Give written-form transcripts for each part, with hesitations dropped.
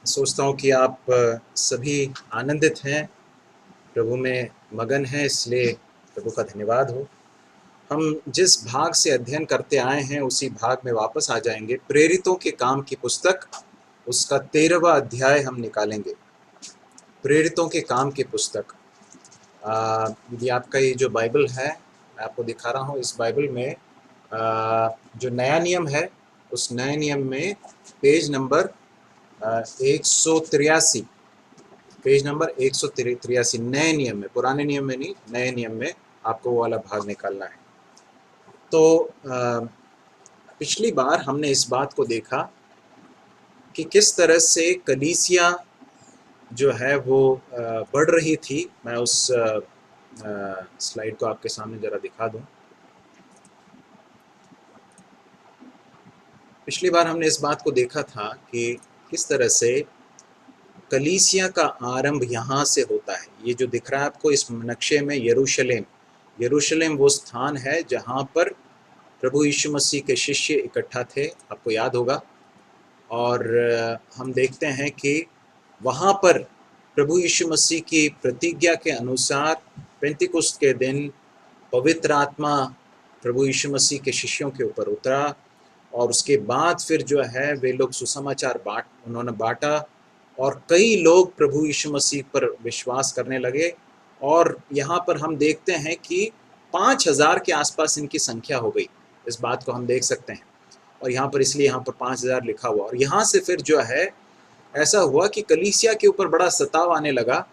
सोचता हूँ कि आप सभी आनंदित हैं, प्रभु में मगन हैं, इसलिए प्रभु का धन्यवाद हो। हम जिस भाग से अध्ययन करते आए हैं उसी भाग में वापस आ जाएंगे। प्रेरितों के काम की पुस्तक, उसका 13वां अध्याय हम निकालेंगे। प्रेरितों के काम की पुस्तक। यदि आपका ये जो बाइबल है, मैं आपको दिखा रहा हूँ, इस बाइबल में जो नया नियम है, उस नए नियम में पेज नंबर 183, पेज नंबर 183 नए नियम में, पुराने नियम में नहीं, नए नियम में आपको वो वाला भाग निकालना है। तो पिछली बार हमने इस बात को देखा कि किस तरह से कलीसिया जो है वो बढ़ रही थी। मैं उस स्लाइड को आपके सामने जरा दिखा दूं। पिछली बार हमने इस बात को देखा था कि किस तरह से कलीसिया का आरंभ यहाँ से होता है। ये जो दिख रहा है आपको इस नक्शे में, यरूशलेम, यरूशलेम वो स्थान है जहाँ पर प्रभु यीशु मसीह के शिष्य इकट्ठा थे, आपको याद होगा। और हम देखते हैं कि वहाँ पर प्रभु यीशु मसीह की प्रतिज्ञा के अनुसार पेंतिकुस्त के दिन पवित्र आत्मा प्रभु यीशु मसीह के शिष्यों के ऊपर उतरा, और उसके बाद फिर जो है वे लोग सुसमाचार उन्होंने बांटा, और कई लोग प्रभु यीशु मसीह पर विश्वास करने लगे। और यहाँ पर हम देखते हैं कि 5000 के आसपास इनकी संख्या हो गई। इस बात को हम देख सकते हैं, और यहाँ पर इसलिए यहाँ पर 5000 लिखा हुआ। और यहाँ से फिर जो है ऐसा हुआ कि कलीसिया के ऊपर बड़ा सताव आने लगा,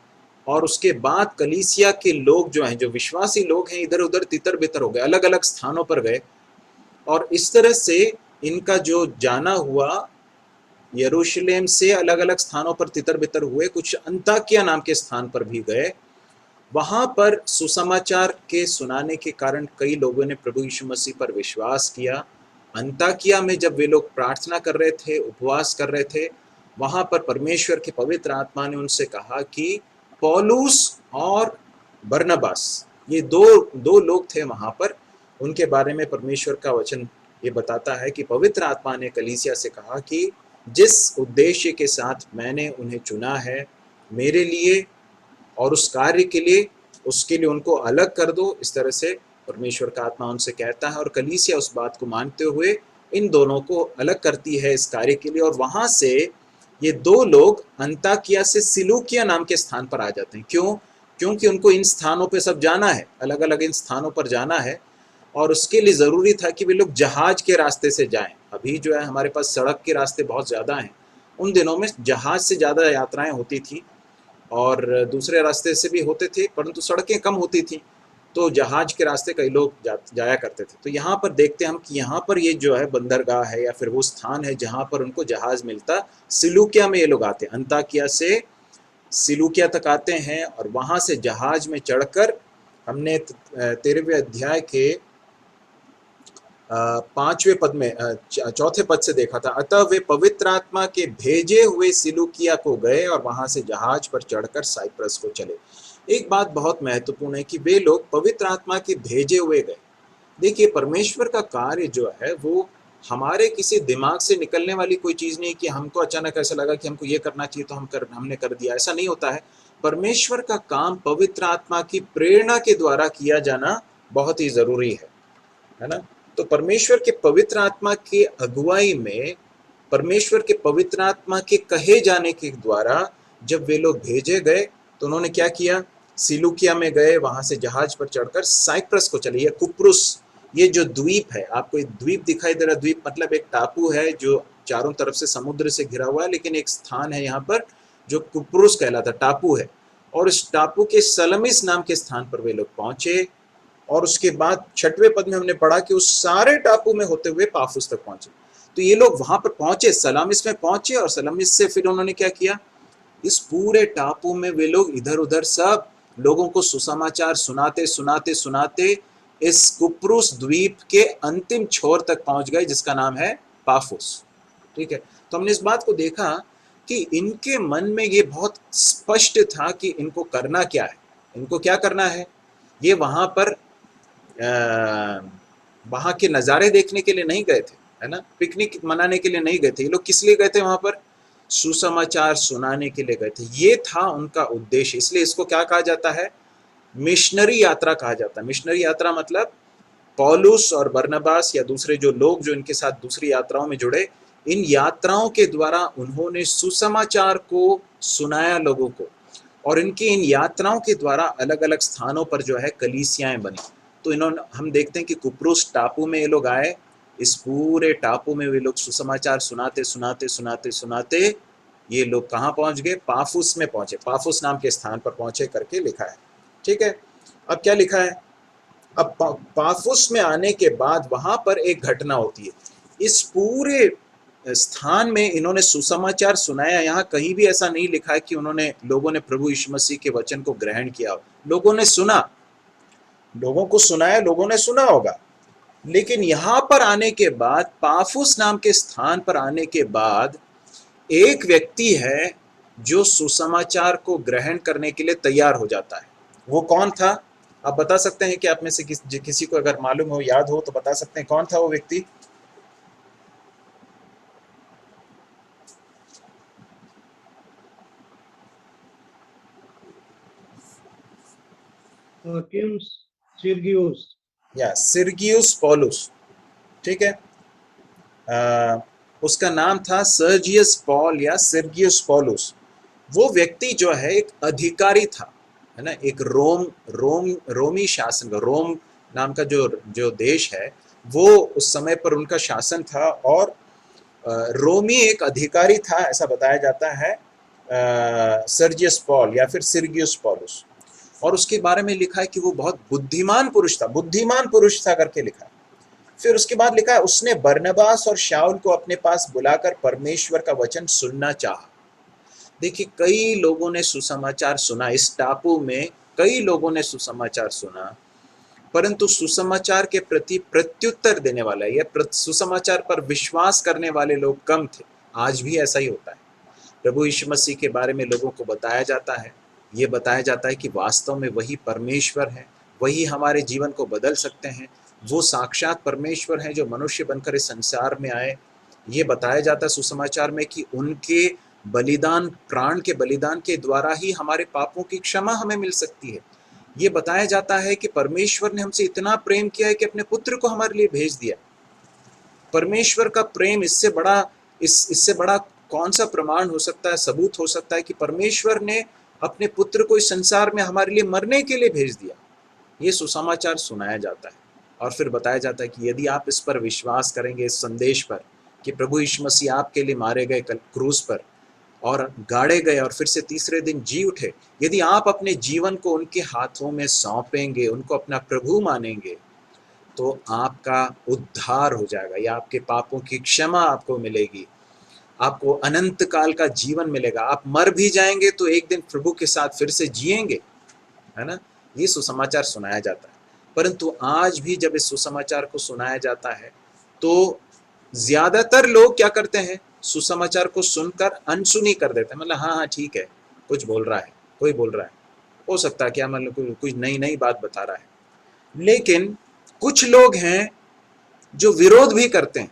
और उसके बाद कलीसिया के लोग जो हैं, जो विश्वासी लोग हैं, इधर उधर तितर बितर हो गए, अलग अलग स्थानों पर गए। और इस तरह से इनका जो जाना हुआ, यरूशलेम से अलग अलग स्थानों पर तितर बितर हुए, कुछ अंताकिया नाम के स्थान पर भी गए। वहां पर सुसमाचार के सुनाने के कारण कई लोगों ने प्रभु यीशु मसीह पर विश्वास किया। अंताकिया में जब वे लोग प्रार्थना कर रहे थे, उपवास कर रहे थे, वहां पर परमेश्वर के पवित्र आत्मा ने उनसे कहा कि पौलुस और बरनबास, ये दो दो लोग थे वहां पर, उनके बारे में परमेश्वर का वचन ये बताता है कि पवित्र आत्मा ने कलीसिया से कहा कि जिस उद्देश्य के साथ मैंने उन्हें चुना है मेरे लिए और उस कार्य के लिए, उसके लिए उनको अलग कर दो। इस तरह से परमेश्वर का आत्मा उनसे कहता है, और कलीसिया उस बात को मानते हुए इन दोनों को अलग करती है इस कार्य के लिए। और वहां से ये दो लोग अंताकिया से सिलूकिया नाम के स्थान पर आ जाते हैं। क्यों? क्योंकि उनको इन स्थानों पर सब जाना है, अलग अलग इन स्थानों पर जाना है, और उसके लिए ज़रूरी था कि वे लोग जहाज के रास्ते से जाएं। अभी जो है हमारे पास सड़क के रास्ते बहुत ज़्यादा हैं, उन दिनों में जहाज से ज़्यादा यात्राएं होती थी, और दूसरे रास्ते से भी होते थे, परंतु सड़कें कम होती थी, तो जहाज के रास्ते कई लोग जाया करते थे। तो यहाँ पर देखते हैं हम कि यहाँ पर ये जो है बंदरगाह है, या फिर वो स्थान है जहाँ पर उनको जहाज मिलता। सिलूकिया में ये लोग आते हैं, अंताकिया से सिलूकिया तक आते हैं, और वहाँ से जहाज में चढ़कर हमने 13वें अध्याय के 5वें पद में, चौथे पद से देखा था। अतः वे पवित्र आत्मा के भेजे हुए सिलूकिया को गए और वहां से जहाज पर चढ़कर साइप्रस को चले। एक बात बहुत महत्वपूर्ण है कि वे लोग पवित्र आत्मा के भेजे हुए गए। देखिए, परमेश्वर का कार्य जो है वो हमारे किसी दिमाग से निकलने वाली कोई चीज नहीं कि हमको अचानक ऐसा लगा कि हमको ये करना चाहिए तो हमने कर दिया, ऐसा नहीं होता है। परमेश्वर का काम पवित्र आत्मा की प्रेरणा के द्वारा किया जाना बहुत ही जरूरी है ना। तो परमेश्वर के पवित्र आत्मा के अगुवाई में, परमेश्वर के पवित्र आत्मा के कहे जाने के द्वारा जब वे लोग भेजे गए, तो उन्होंने क्या किया? सिलूकिया में गए, वहां से जहाज पर चढ़कर साइप्रस को चले, या कुप्रुस, ये जो द्वीप है, आपको एक द्वीप दिखाई दे रहा। द्वीप मतलब एक टापू है जो चारों तरफ से समुद्र से घिरा हुआ है, लेकिन एक स्थान है यहाँ पर जो कुप्रुस कहलाता, टापू है। और इस टापू के सलमिस नाम के स्थान पर वे लोग पहुंचे, और उसके बाद 6वें पद में हमने पढ़ा कि उस सारे टापू में होते हुए पाफुस तक पहुंचे। तो ये लोग वहां पर पहुंचे, सलामिस में पहुंचे, और सलामिस से फिर उन्होंने क्या किया? इस पूरे टापू में वे लोग इधर उधर सब लोगों को सुसमाचार सुनाते सुनाते सुनाते इस कुप्रुस द्वीप के अंतिम छोर तक पहुंच गए, जिसका नाम है पाफुस। ठीक है। तो हमने इस बात को देखा कि इनके मन में ये बहुत स्पष्ट था कि इनको करना क्या है, इनको क्या करना है। ये वहां पर वहां के नज़ारे देखने के लिए नहीं गए थे, है ना, पिकनिक मनाने के लिए नहीं गए थे। ये लोग किस लिए गए थे वहां पर? सुसमाचार सुनाने के लिए गए थे। ये था उनका उद्देश्य, इसलिए इसको क्या कहा जाता है? मिशनरी यात्रा कहा जाता है। मिशनरी यात्रा मतलब पौलुस और बरनबास या दूसरे जो लोग जो इनके साथ दूसरी यात्राओं में जुड़े, इन यात्राओं के द्वारा उन्होंने सुसमाचार को सुनाया लोगों को, और इनकी इन यात्राओं के द्वारा अलग अलग स्थानों पर जो है कलीसियाएं बनी। तो इन्होंने, हम देखते हैं कि कुप्रोस टापू में ये लोग आए, इस पूरे टापू में वे लोग सुसमाचार सुनाते सुनाते सुनाते सुनाते ये लोग कहाँ पहुंच गए? पाफुस में पहुंचे, पाफुस नाम के स्थान पर पहुंचे करके लिखा है। ठीक है, अब क्या लिखा है? अब पाफुस में आने के बाद वहां पर एक घटना होती है। इस पूरे स्थान में इन्होंने सुसमाचार सुनाया। यहाँ कहीं भी ऐसा नहीं लिखा है कि उन्होंने, लोगों ने प्रभु यीशु मसीह के वचन को ग्रहण किया। लोगों ने सुना, लोगों को सुनाया, लोगों ने सुना होगा, लेकिन यहां पर आने के बाद, पाफुस नाम के स्थान पर आने के बाद, एक व्यक्ति है जो सुसमाचार को ग्रहण करने के लिए तैयार हो जाता है। वो कौन था? आप बता सकते हैं कि आप में से किसी को अगर मालूम हो, याद हो तो बता सकते हैं कौन था वो व्यक्ति? किम सिरगियुस, या सिरगियुस पौलुस। ठीक है, उसका नाम था सर्जियस पॉल या सिरगियुस पौलुस। वो व्यक्ति जो है एक अधिकारी था, है ना, एक रोमी शासन का, रोम नाम का जो जो देश है, वो उस समय पर उनका शासन था, और रोमी एक अधिकारी था, ऐसा बताया जाता है, सर्जियस पॉल या फिर सिरगियुस पौलुस। और उसके बारे में लिखा है कि वो बहुत बुद्धिमान पुरुष था, बुद्धिमान पुरुष था करके लिखा है। फिर उसके बाद लिखा है उसने बरनबास और शाऊल को अपने पास बुलाकर परमेश्वर का वचन सुनना चाहा। देखिए, कई लोगों ने सुसमाचार सुना, इस टापू में कई लोगों ने सुसमाचार सुना, परंतु सुसमाचार के प्रति प्रत्युत्तर देने वाला या सुसमाचार पर विश्वास करने वाले लोग कम थे। आज भी ऐसा ही होता है। प्रभु यीशु मसीह के बारे में लोगों को बताया जाता है, ये बताया जाता है कि वास्तव में वही परमेश्वर है, वही हमारे जीवन को बदल सकते हैं, वो साक्षात परमेश्वर हैं जो मनुष्य बनकर इस संसार में आए। ये बताया जाता है सुसमाचार में कि उनके बलिदान, प्राण के बलिदान के द्वारा ही हमारे पापों की क्षमा हमें मिल सकती है। ये बताया जाता है कि परमेश्वर ने हमसे इतना प्रेम किया है कि अपने पुत्र को हमारे लिए भेज दिया। परमेश्वर का प्रेम, इससे बड़ा इससे बड़ा कौन सा प्रमाण हो सकता है, सबूत हो सकता है कि परमेश्वर ने अपने पुत्र को इस संसार में हमारे लिए मरने के लिए भेज दिया। ये सुसमाचार सुनाया जाता है, और फिर बताया जाता है कि यदि आप इस पर विश्वास करेंगे, इस संदेश पर कि प्रभु यीशु मसीह आपके लिए मारे गए क्रूस पर और गाड़े गए और फिर से तीसरे दिन जी उठे, यदि आप अपने जीवन को उनके हाथों में सौंपेंगे, उनको अपना प्रभु मानेंगे, तो आपका उद्धार हो जाएगा, या आपके पापों की क्षमा आपको मिलेगी, आपको अनंत काल का जीवन मिलेगा। आप मर भी जाएंगे तो एक दिन प्रभु के साथ फिर से जिएंगे, है ना। ये सुसमाचार सुनाया जाता है। परंतु आज भी जब इस सुसमाचार को सुनाया जाता है तो ज्यादातर लोग क्या करते हैं? सुसमाचार को सुनकर अनसुनी कर देते हैं। मतलब हाँ हाँ ठीक है, कुछ बोल रहा है, कोई बोल रहा है, हो सकता है क्या, मतलब कुछ नई नई बात बता रहा है। लेकिन कुछ लोग हैं जो विरोध भी करते हैं,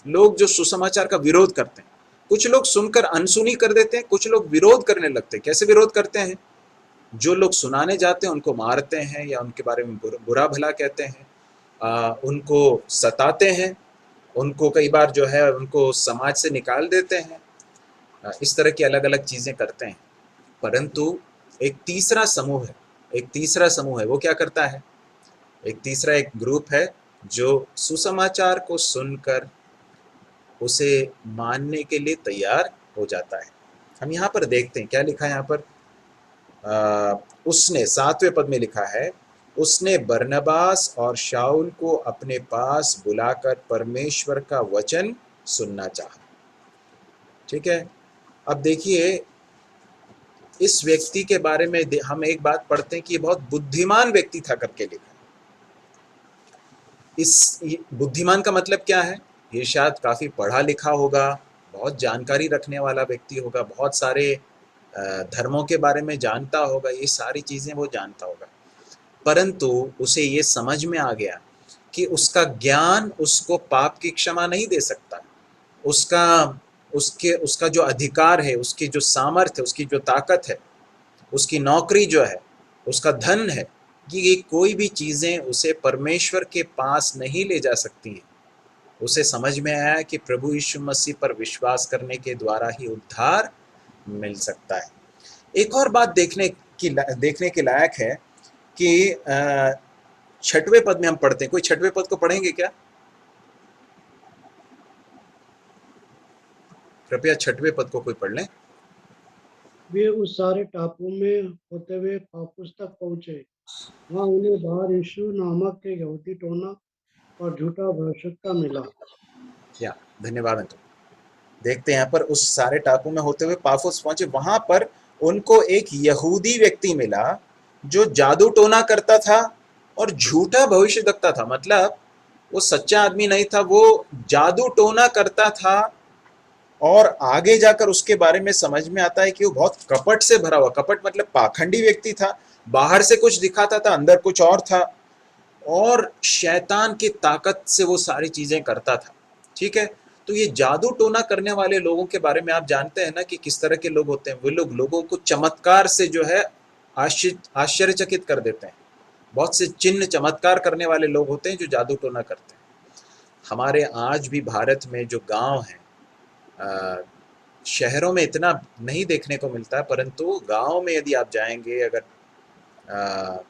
लोग जो सुसमाचार का विरोध करते हैं। कुछ लोग सुनकर अनसुनी कर देते हैं, कुछ लोग विरोध करने लगते हैं। कैसे विरोध करते हैं? जो लोग सुनाने जाते हैं उनको मारते हैं, या उनके बारे में बुरा भला कहते हैं, उनको सताते हैं, उनको कई बार जो है उनको समाज से निकाल देते हैं, इस तरह की अलग अलग चीज़ें करते हैं। परंतु एक तीसरा समूह है, एक तीसरा समूह है, वो क्या करता है? एक ग्रुप है जो सुसमाचार को सुनकर उसे मानने के लिए तैयार हो जाता है। हम यहाँ पर देखते हैं क्या लिखा है यहाँ पर। उसने 7वें पद में लिखा है, उसने बरनबास और शाऊल को अपने पास बुलाकर परमेश्वर का वचन सुनना चाहा। ठीक है, अब देखिए इस व्यक्ति के बारे में हम एक बात पढ़ते हैं कि ये बहुत बुद्धिमान व्यक्ति था करके लिखा। इस बुद्धिमान का मतलब क्या है? ये शायद काफी पढ़ा लिखा होगा, बहुत जानकारी रखने वाला व्यक्ति होगा, बहुत सारे धर्मों के बारे में जानता होगा, ये सारी चीजें वो जानता होगा। परंतु उसे ये समझ में आ गया कि उसका ज्ञान उसको पाप की क्षमा नहीं दे सकता, उसका उसका जो अधिकार है, उसकी जो सामर्थ्य है, उसकी जो ताकत है, उसकी नौकरी जो है, उसका धन है, ये कोई भी चीज़ें उसे परमेश्वर के पास नहीं ले जा सकती हैं। उसे समझ में आया कि प्रभु यीशु मसीह पर विश्वास करने के द्वारा ही उद्धार मिल सकता है। एक और बात देखने के लायक है कि 6वें पद में हम पढ़ते हैं। कोई 6वें पद को पढ़ेंगे क्या? कृपया 6वें पद को कोई पढ़ लें। वे उस सारे टापू में होते हुए पापुस तक पहुंचे। वहां उन्हें बार यीशु नामक एक यहूदी टोना और झूठा भविष्यवक्ता मिला। या धन्यवाद अंकल। देखते हैं यहाँ पर उस सारे टापू में होते हुए पाफुस पहुंचे। वहां पर उनको एक यहूदी व्यक्ति मिला जो जादू टोना करता था और झूठा भविष्यवक्ता था। मतलब वो सच्चा आदमी नहीं था, वो जादू टोना करता था। और आगे जाकर उसके बारे में समझ में आता है कि वो बहुत कपट से भरा हुआ, कपट मतलब पाखंडी व्यक्ति था। बाहर से कुछ दिखाता था, अंदर कुछ और था, और शैतान की ताकत से वो सारी चीजें करता था। ठीक है, तो ये जादू टोना करने वाले लोगों के बारे में आप जानते हैं ना कि किस तरह के लोग होते हैं। वे लोग लोगों को चमत्कार से जो है आश्चर्यचकित कर देते हैं। बहुत से चिन्ह चमत्कार करने वाले लोग होते हैं जो जादू टोना करते हैं। हमारे आज भी भारत में जो गांव हैं, शहरों में इतना नहीं देखने को मिलता है, परंतु गांव में यदि आप जाएंगे अगर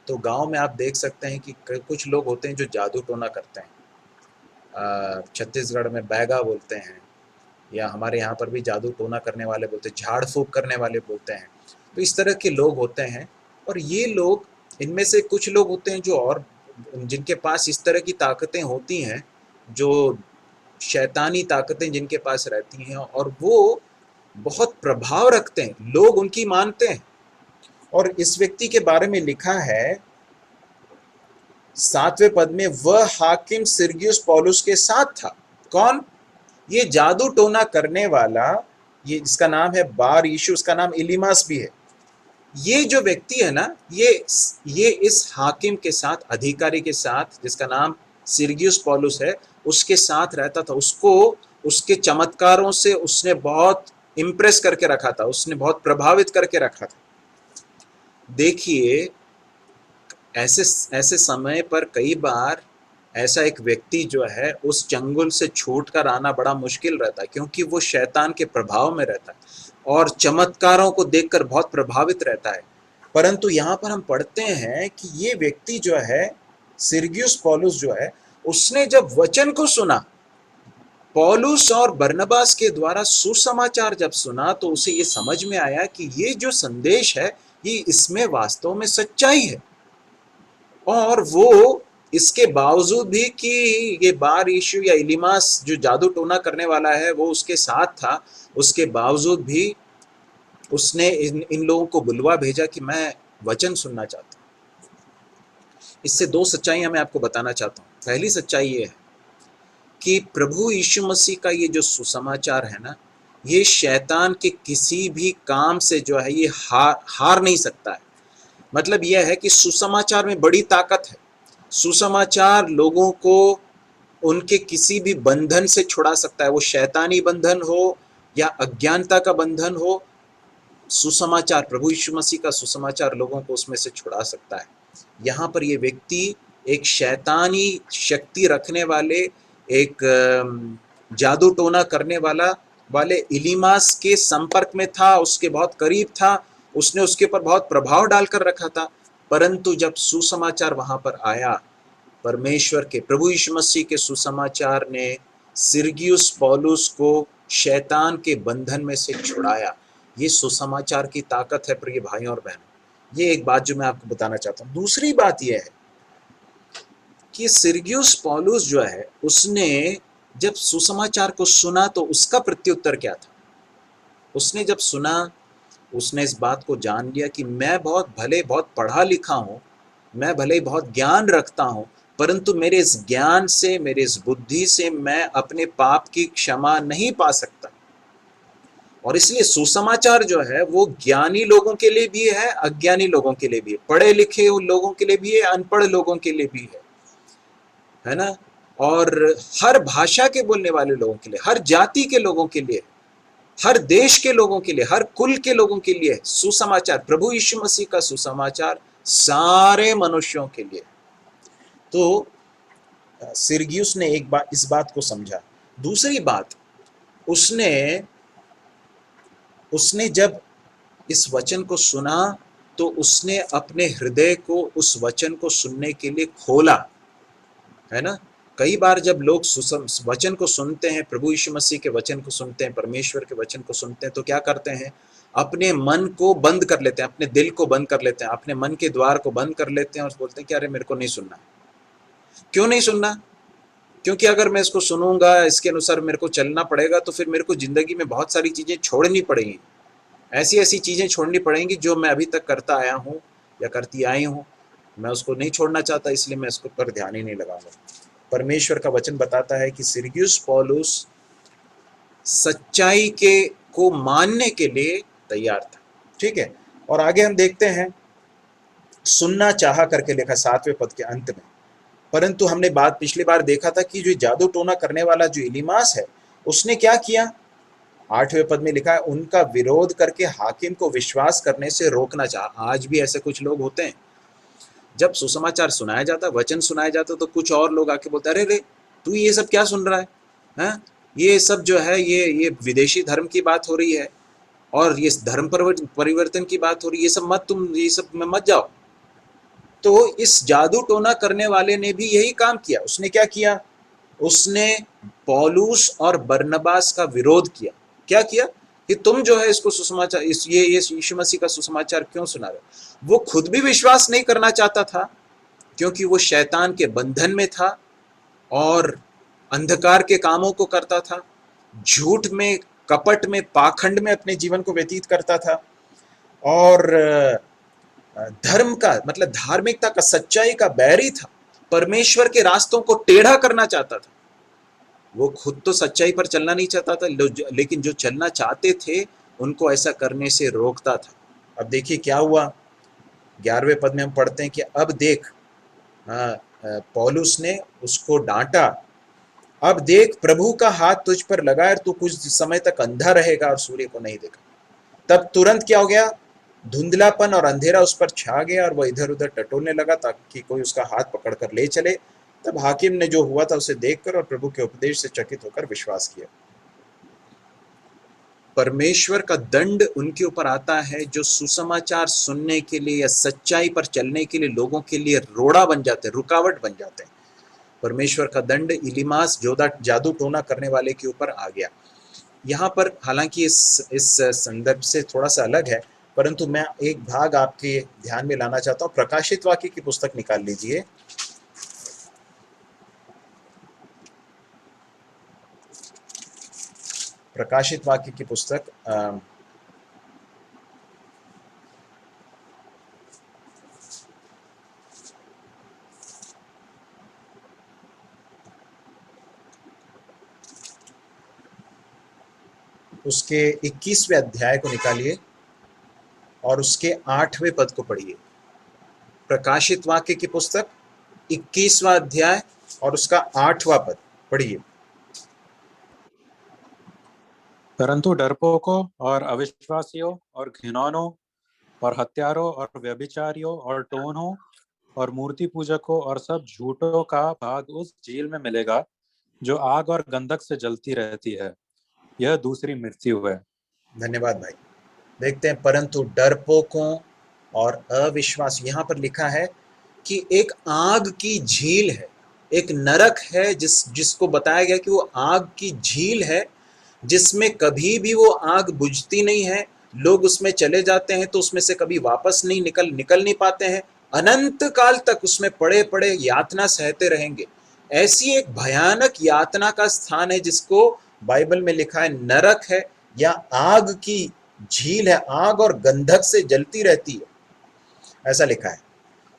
तो गांव में आप देख सकते हैं कि कुछ लोग होते हैं जो जादू टोना करते हैं। छत्तीसगढ़ में बैगा बोलते हैं, या हमारे यहाँ पर भी जादू टोना करने वाले बोलते हैं, झाड़ फूक करने वाले बोलते हैं। तो इस तरह के लोग होते हैं। और ये लोग, इनमें से कुछ लोग होते हैं जो और जिनके पास इस तरह की ताकतें होती हैं, जो शैतानी ताकतें जिनके पास रहती हैं, और वो बहुत प्रभाव रखते हैं, लोग उनकी मानते हैं। और इस व्यक्ति के बारे में लिखा है 7वें पद में, वह हाकिम सिरगियुस पौलुस के साथ था। कौन? ये जादू टोना करने वाला, ये जिसका नाम है बार यीशु, उसका नाम इलीमास भी है। ये जो व्यक्ति है ना, ये इस हाकिम के साथ, अधिकारी के साथ, जिसका नाम सिरगियुस पौलुस है, उसके साथ रहता था। उसको उसके चमत्कारों से उसने बहुत इम्प्रेस करके रखा था, उसने बहुत प्रभावित करके रखा था। देखिए, ऐसे समय पर कई बार ऐसा एक व्यक्ति जो है उस चंगुल से छूट कर आना बड़ा मुश्किल रहता है, क्योंकि वो शैतान के प्रभाव में रहता है और चमत्कारों को देखकर बहुत प्रभावित रहता है। परंतु यहाँ पर हम पढ़ते हैं कि ये व्यक्ति जो है, सिरगियुस पौलुस जो है, उसने जब वचन को सुना, पौलुस और बरनबास के द्वारा सुसमाचार जब सुना, तो उसे ये समझ में आया कि ये जो संदेश है, ये इसमें वास्तव में सच्चाई है। और वो इसके बावजूद भी कि ये बार यीशु या इलीमास जो जादू टोना करने वाला है वो उसके साथ था, उसके बावजूद भी उसने इन लोगों को बुलवा भेजा कि मैं वचन सुनना चाहता हूँ। इससे दो सच्चाइयां मैं आपको बताना चाहता हूँ। पहली सच्चाई ये है कि प्रभु यीशु मसीह का ये जो सुसमाचार है ना, ये शैतान के किसी भी काम से जो है ये हार नहीं सकता है। मतलब यह है कि सुसमाचार में बड़ी ताकत है। सुसमाचार लोगों को उनके किसी भी बंधन से छुड़ा सकता है, वो शैतानी बंधन हो या अज्ञानता का बंधन हो। सुसमाचार, प्रभु यीशु मसीह का सुसमाचार लोगों को उसमें से छुड़ा सकता है। यहाँ पर ये व्यक्ति एक शैतानी शक्ति रखने वाले, एक जादू टोना करने वाले इलीमास के संपर्क में था, उसके बहुत करीब था, उसने उसके ऊपर बहुत प्रभाव डालकर रखा था। परंतु जब सुसमाचार वहां पर आया, परमेश्वर के, प्रभु यीशु मसीह के सुसमाचार ने सिरगियुस पौलुस को शैतान के बंधन में से छुड़ाया। ये सुसमाचार की ताकत है प्रिय भाइयों और बहनों। ये एक बात जो मैं आपको बताना चाहता हूँ। दूसरी बात यह है कि सिरगियुस पौलुस जो है, उसने जब सुसमाचार को सुना तो उसका प्रत्युत्तर क्या था? उसने जब सुना, उसने इस बात को जान लिया कि मैं बहुत पढ़ा लिखा हूँ, मैं भले ही बहुत ज्ञान रखता हूँ, परंतु मेरे इस ज्ञान से, मेरे इस बुद्धि से मैं अपने पाप की क्षमा नहीं पा सकता। और इसलिए सुसमाचार जो है वो ज्ञानी लोगों के लिए भी है, अज्ञानी लोगों के लिए भी है, पढ़े लिखे लोगों के लिए भी है, अनपढ़ लोगों के लिए भी है ना, और हर भाषा के बोलने वाले लोगों के लिए, हर जाति के लोगों के लिए। हर देश के लोगों के लिए, हर कुल के लोगों के लिए सुसमाचार, प्रभु यीशु मसीह का सुसमाचार सारे मनुष्यों के लिए। तो सिरगियुस ने एक बात, इस बात को समझा। दूसरी बात, उसने जब इस वचन को सुना तो उसने अपने हृदय को उस वचन को सुनने के लिए खोला, है ना। कई बार जब लोग वचन को सुनते हैं, प्रभु यीशु मसीह के वचन को सुनते हैं, परमेश्वर के वचन को सुनते हैं, तो क्या करते हैं, अपने मन को बंद कर लेते हैं, अपने दिल को बंद कर लेते हैं, अपने मन के द्वार को बंद कर लेते हैं और बोलते हैं कि अरे मेरे को नहीं सुनना। क्यों नहीं सुनना? क्योंकि अगर मैं इसको सुनूंगा, इसके अनुसार मेरे को चलना पड़ेगा, तो फिर मेरे को जिंदगी में बहुत सारी चीजें छोड़नी पड़ेंगी, ऐसी ऐसी चीजें छोड़नी पड़ेंगी जो मैं अभी तक करता आया हूँ या करती आई हूँ। मैं उसको नहीं छोड़ना चाहता, इसलिए मैं इसको पर ध्यान ही नहीं लगाऊंगा। परमेश्वर का वचन बताता है कि सिरगियुस पौलुस सच्चाई को मानने के लिए तैयार था, ठीक है। और आगे हम देखते हैं, सुनना चाहा करके लिखा 7वें पद के अंत में। परंतु हमने पिछली बार देखा था कि जो जादू टोना करने वाला जो इलीमास है, उसने क्या किया? 8वें पद में लिखा है, उनका विरोध करके हाकिम को विश्वास करने से रोकना चाहा। आज भी ऐसे कुछ लोग होते हैं, जब सुसमाचार सुनाया जाता, वचन सुनाया जाता, तो कुछ और लोग आके बोलते, अरे रे तू ये सब क्या सुन रहा है, हैं? ये सब जो है ये विदेशी धर्म की बात हो रही है और ये धर्म परिवर्तन की बात हो रही है, ये सब मत, तुम ये सब में मत जाओ। तो इस जादू टोना करने वाले ने भी यही काम किया। उसने क्या किया? उसने पौलुस और बरनबास का विरोध किया। क्या किया? कि तुम जो है इसको सुसमाचार, ये यीशु मसीह का सुसमाचार क्यों सुना रहे हो? वो खुद भी विश्वास नहीं करना चाहता था, क्योंकि वो शैतान के बंधन में था और अंधकार के कामों को करता था, झूठ में, कपट में, पाखंड में अपने जीवन को व्यतीत करता था, और धर्म का मतलब धार्मिकता का, सच्चाई का बैरी था, परमेश्वर के रास्तों को टेढ़ा करना चाहता था। वो खुद तो सच्चाई पर चलना नहीं चाहता था, लेकिन जो चलना चाहते थे उनको ऐसा करने से रोकता था। अब देखिए क्या हुआ, 11वें पद में हम पढ़ते हैं कि अब देख, पौलुस ने उसको डांटा, अब देख प्रभु का हाथ तुझ पर लगा है, तू कुछ समय तक अंधा रहेगा और सूर्य को नहीं देखा। तब तुरंत क्या हो गया? धुंधलापन और अंधेरा उस पर छा गया और वह इधर उधर टटोलने लगा ताकि कोई उसका हाथ पकड़कर ले चले। तब हाकिम ने जो हुआ था उसे देखकर और प्रभु के उपदेश से चकित होकर विश्वास किया। परमेश्वर का दंड उनके ऊपर आता है जो सुसमाचार सुनने के लिए या सच्चाई पर चलने के लिए लोगों के लिए रोड़ा बन जाते हैं, रुकावट बन जाते हैं। परमेश्वर का दंड इलीमास जादू टोना करने वाले के ऊपर आ गया। यहाँ पर हालांकि इस संदर्भ से थोड़ा सा अलग है, परंतु मैं एक भाग आपके ध्यान में लाना चाहता हूँ। प्रकाशित वाक्य की पुस्तक निकाल लीजिए, प्रकाशित वाक्य की पुस्तक उसके 21वें अध्याय को निकालिए और उसके 8वें पद को पढ़िए। प्रकाशित वाक्य की पुस्तक 21वां अध्याय और उसका 8वां पद पढ़िए। परंतु डरपोकों और अविश्वासियों और घिनौनों और हत्यारों और व्यभिचारियों और टोनों और मूर्ति पूजकों और सब झूठों का भाग उस झील में मिलेगा जो आग और गंधक से जलती रहती है। यह दूसरी मृत्यु है। धन्यवाद भाई। देखते हैं, परंतु डरपोकों और अविश्वास, यहाँ पर लिखा है कि एक आग की झील है, एक नरक है, जिसको बताया गया कि वो आग की झील है, जिसमें कभी भी वो आग बुझती नहीं है। लोग उसमें चले जाते हैं तो उसमें से कभी वापस नहीं निकल नहीं पाते हैं, अनंत काल तक उसमें पड़े पड़े यातना सहते रहेंगे। ऐसी एक भयानक यातना का स्थान है जिसको बाइबल में लिखा है नरक है या आग की झील है, आग और गंधक से जलती रहती है, ऐसा लिखा है।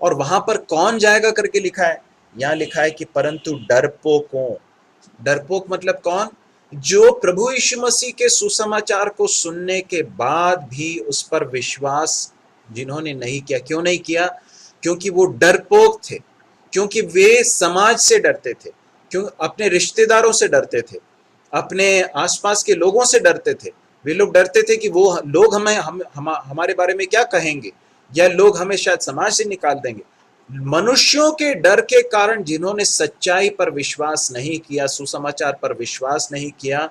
और वहां पर कौन जाएगा करके लिखा है? यहां लिखा है कि परंतु डरपोकों। डरपोक मतलब कौन? जो प्रभु यीशु मसीह के सुसमाचार को सुनने के बाद भी उस पर विश्वास जिन्होंने नहीं किया। क्यों नहीं किया? क्योंकि वो डरपोक थे, क्योंकि वे समाज से डरते थे, क्यों अपने रिश्तेदारों से डरते थे, अपने आसपास के लोगों से डरते थे, वे लोग डरते थे कि वो लोग हमारे बारे में क्या कहेंगे, या लोग हमें शायद समाज से निकाल देंगे। मनुष्यों के डर के कारण जिन्होंने सच्चाई पर विश्वास नहीं किया, सुसमाचार पर विश्वास नहीं किया,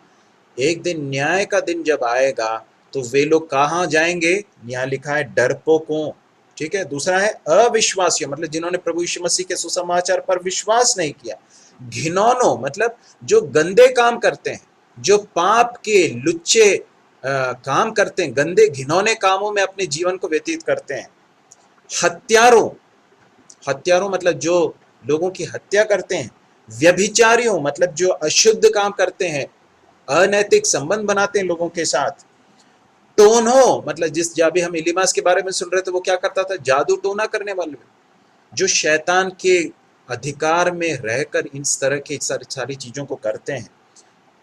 एक दिन न्याय का दिन जब आएगा तो वे लोग कहाँ जाएंगे? यहाँ लिखा है डरपोकों, ठीक है। दूसरा है अविश्वासियों, मतलब जिन्होंने प्रभु यीशु मसीह के सुसमाचार पर विश्वास नहीं किया। घिनौनों, मतलब जो गंदे काम करते हैं, जो पाप के लुच्चे काम करते हैं, गंदे घिनौने कामों में अपने जीवन को व्यतीत करते हैं। हत्यारों, हत्यारों मतलब जो लोगों की हत्या करते हैं। व्यभिचारियों, मतलब जो अशुद्ध काम करते हैं, अनैतिक संबंध बनाते हैं लोगों के साथ। टोनों, मतलब जिस जब भी हम इलीमास के बारे में सुन रहे थे, वो क्या करता था? जादू टोना करने वाले, जो शैतान के अधिकार में रहकर इन तरह की सारी चीजों को करते हैं।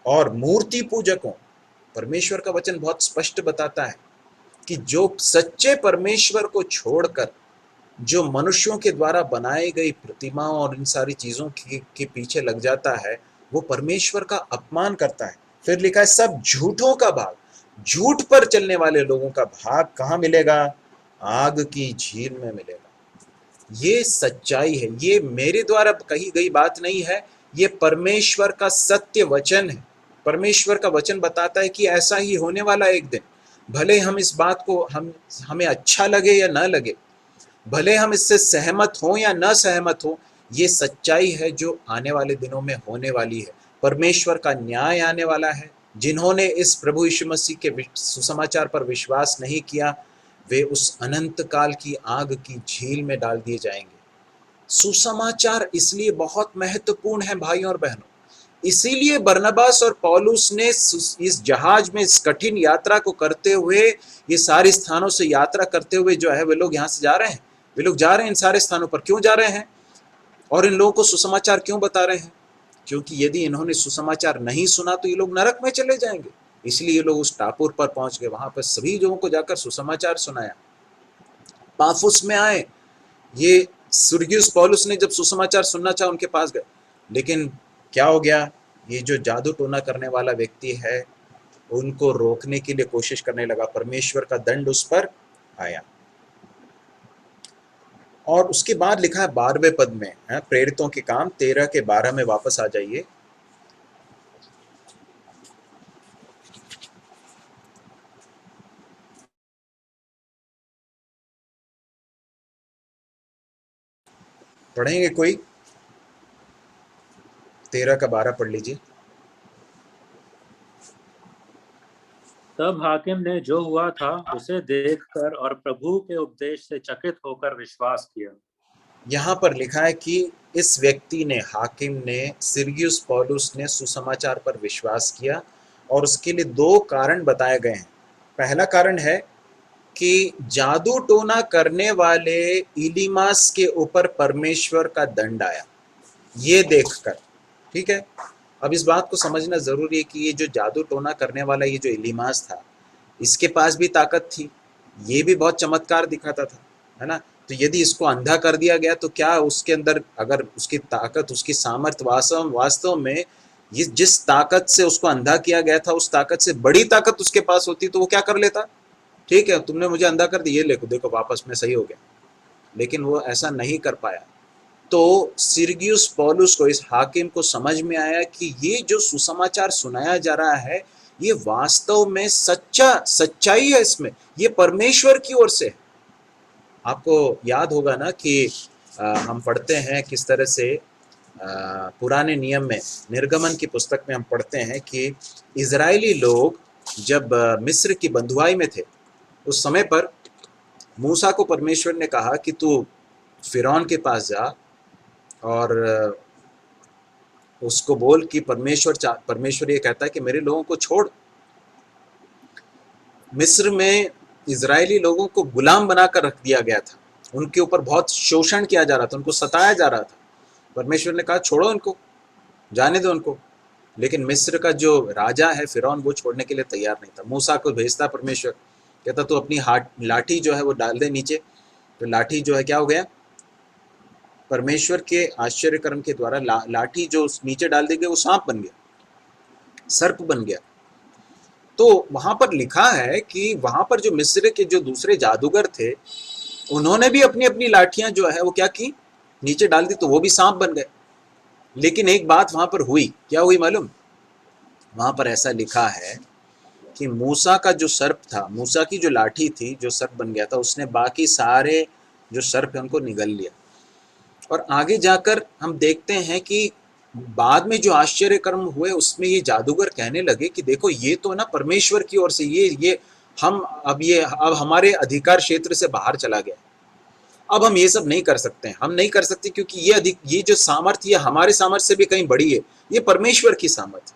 और मूर्ति पूजकों, परमेश्वर का वचन बहुत स्पष्ट बताता है कि जो सच्चे परमेश्वर को छोड़कर जो मनुष्यों के द्वारा बनाई गई प्रतिमाओं और इन सारी चीजों के पीछे लग जाता है, वो परमेश्वर का अपमान करता है। फिर लिखा है सब झूठों का भाग, झूठ पर चलने वाले लोगों का भाग कहाँ मिलेगा? आग की झील में मिलेगा। ये सच्चाई है, ये मेरे द्वारा कही गई बात नहीं है, ये परमेश्वर का सत्य वचन है। परमेश्वर का वचन बताता है कि ऐसा ही होने वाला एक दिन। भले हम इस बात को हमें अच्छा लगे या ना लगे, भले हम इससे सहमत हो या न सहमत हो, ये सच्चाई है जो आने वाले दिनों में होने वाली है। परमेश्वर का न्याय आने वाला है। जिन्होंने इस प्रभु यीशु मसीह के सुसमाचार पर विश्वास नहीं किया, वे उस अनंत काल की आग की झील में डाल दिए जाएंगे। सुसमाचार इसलिए बहुत महत्वपूर्ण है भाइयों और बहनों। इसीलिए बरनबास और पौलुस ने इस जहाज में इस कठिन यात्रा को करते हुए, ये सारे स्थानों से यात्रा करते हुए जो है, वे लोग यहाँ से जा रहे हैं, वे लोग जा रहे हैं इन सारे स्थानों पर। क्यों जा रहे हैं और इन लोगों को सुसमाचार क्यों बता रहे हैं? क्योंकि यदि इन्होंने सुसमाचार नहीं सुना तो ये लोग नरक में चले जाएंगे। इसलिए ये लोग उस टापू पर पहुंच गए, वहां पर सभी लोगों को जाकर सुसमाचार सुनाया। पाफुस में आए, ये सुर्गियुस पौलुस ने जब सुसमाचार सुनना चाहा उनके पास गए, लेकिन क्या हो गया? ये जो जादू टोना करने वाला व्यक्ति है, उनको रोकने के लिए कोशिश करने लगा। परमेश्वर का दंड उस पर आया। और उसके बाद लिखा है 12वें पद में, प्रेरितों के काम 13 के 12 में वापस आ जाइए। पढ़ेंगे कोई? 13 का 12 पढ़ लीजिए। तब हाकिम ने जो हुआ था उसे देखकर और प्रभु के उपदेश से चकित होकर विश्वास किया। यहाँ पर लिखा है कि इस व्यक्ति ने, हाकिम ने, सिर्गियुस पौलुस ने सुसमाचार पर विश्वास किया, और उसके लिए 2 कारण बताए गए हैं। पहला कारण है कि जादू टोना करने वाले इलीमास के ऊपर परमेश्वर का दंड आया, ये देखकर। ठीक है, अब इस बात को समझना जरूरी है कि ये जो जादू टोना करने वाला ये जो इलीमास था, इसके पास भी ताकत थी, ये भी बहुत चमत्कार दिखाता था, है ना। तो यदि इसको अंधा कर दिया गया तो क्या उसके अंदर, अगर उसकी ताकत, उसकी सामर्थ वास्तव में ये जिस ताकत से उसको अंधा किया गया था, उस ताकत से बड़ी ताकत उसके पास होती तो वो क्या कर लेता? ठीक है, तुमने मुझे अंधा कर दिया, ये देखो वापस में सही हो गया। लेकिन वो ऐसा नहीं कर पाया। तो सिर्गियुस पौलुस को, इस हाकिम को समझ में आया कि ये जो सुसमाचार सुनाया जा रहा है, ये वास्तव में सच्चाई है, इसमें ये परमेश्वर की ओर से है। आपको याद होगा ना कि हम पढ़ते हैं किस तरह से पुराने नियम में, निर्गमन की पुस्तक में हम पढ़ते हैं कि इजरायली लोग जब मिस्र की बंधुआई में थे, उस समय पर मूसा को परमेश्वर ने कहा कि तू फिरौन के पास जा और उसको बोल कि परमेश्वर ये कहता है कि मेरे लोगों को छोड़। मिस्र में इजरायली लोगों को गुलाम बनाकर रख दिया गया था, उनके ऊपर बहुत शोषण किया जा रहा था, उनको सताया जा रहा था। परमेश्वर ने कहा छोड़ो इनको, जाने दो उनको। लेकिन मिस्र का जो राजा है फिरौन, वो छोड़ने के लिए तैयार नहीं था। मूसा को भेजता परमेश्वर, कहता तो अपनी लाठी जो है वो डाल दे नीचे। तो लाठी जो है क्या हो गया? परमेश्वर के आश्चर्य कर्म के द्वारा लाठी जो नीचे डाल दी गई वो सांप बन गया, सर्प बन गया। तो वहां पर लिखा है कि वहां पर जो मिस्र के जो दूसरे जादूगर थे, उन्होंने भी अपनी अपनी लाठियां जो है वो क्या की, नीचे डाल दी, तो वो भी सांप बन गए। लेकिन एक बात वहां पर हुई, क्या हुई मालूम? वहां पर ऐसा लिखा है कि मूसा का जो सर्प था, मूसा की जो लाठी थी, जो सर्प बन गया था, उसने बाकी सारे जो सर्प है उनको निगल लिया। और आगे जाकर हम देखते हैं कि बाद में जो आश्चर्य कर्म हुए उसमें ये जादूगर कहने लगे कि देखो ये तो ना परमेश्वर की ओर से ये हम अब हमारे अधिकार क्षेत्र से बाहर चला गया, अब हम ये सब नहीं कर सकते हैं, हम नहीं कर सकते, क्योंकि ये जो सामर्थ्य हमारे सामर्थ्य से भी कहीं बड़ी है, ये परमेश्वर की सामर्थ्य।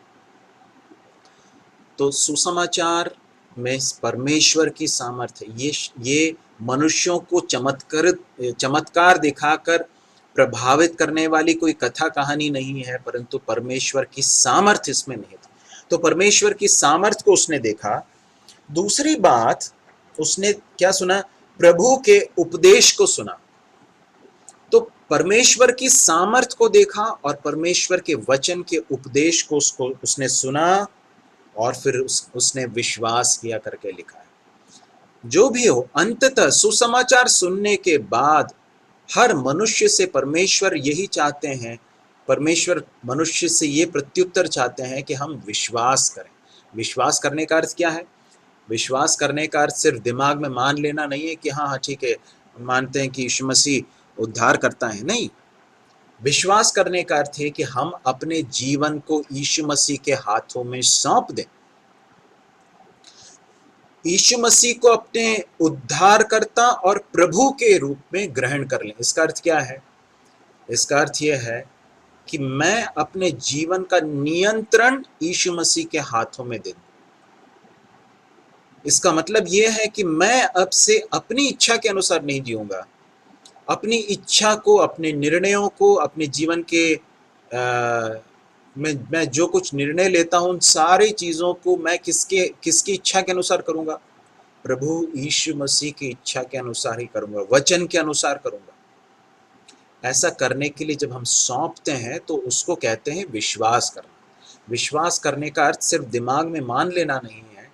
तो सुसमाचार में परमेश्वर की सामर्थ्य, ये मनुष्यों को चमत्कार दिखाकर प्रभावित करने वाली कोई कथा कहानी नहीं है, परंतु परमेश्वर की सामर्थ्य इसमें नहीं थी। तो परमेश्वर की सामर्थ्य को उसने देखा। दूसरी बात, उसने क्या सुना? प्रभु के उपदेश को सुना। तो परमेश्वर की सामर्थ्य को देखा और परमेश्वर के वचन के उपदेश को उसने सुना और फिर उसने विश्वास किया करके लिखा है। जो भी हो, अंततः सुसमाचार सुनने के बाद हर मनुष्य से परमेश्वर यही चाहते हैं, परमेश्वर मनुष्य से ये प्रत्युत्तर चाहते हैं कि हम विश्वास करें। विश्वास करने का अर्थ क्या है? विश्वास करने का अर्थ सिर्फ दिमाग में मान लेना नहीं है कि हाँ ठीक है, मानते हैं कि यीशु मसीह उद्धार करता है, नहीं। विश्वास करने का अर्थ है कि हम अपने जीवन को यीशु मसीह के हाथों में सौंप दें, यीशु मसीह को अपने उद्धारकर्ता और प्रभु के रूप में ग्रहण कर लें। इसका अर्थ क्या है? इसका अर्थ यह है कि मैं अपने जीवन का नियंत्रण यीशु मसीह के हाथों में दे दूं। इसका मतलब यह है कि मैं अब से अपनी इच्छा के अनुसार नहीं जीऊंगा। अपनी इच्छा को, अपने निर्णयों को, अपने जीवन के मैं जो कुछ निर्णय लेता हूं, उन सारी चीजों को मैं किसकी इच्छा के अनुसार करूंगा? प्रभु यीशु मसीह की इच्छा के अनुसार ही करूंगा, वचन के अनुसार करूंगा। ऐसा करने के लिए जब हम सौंपते हैं तो उसको कहते हैं विश्वास करना। विश्वास करने का अर्थ सिर्फ दिमाग में मान लेना नहीं है,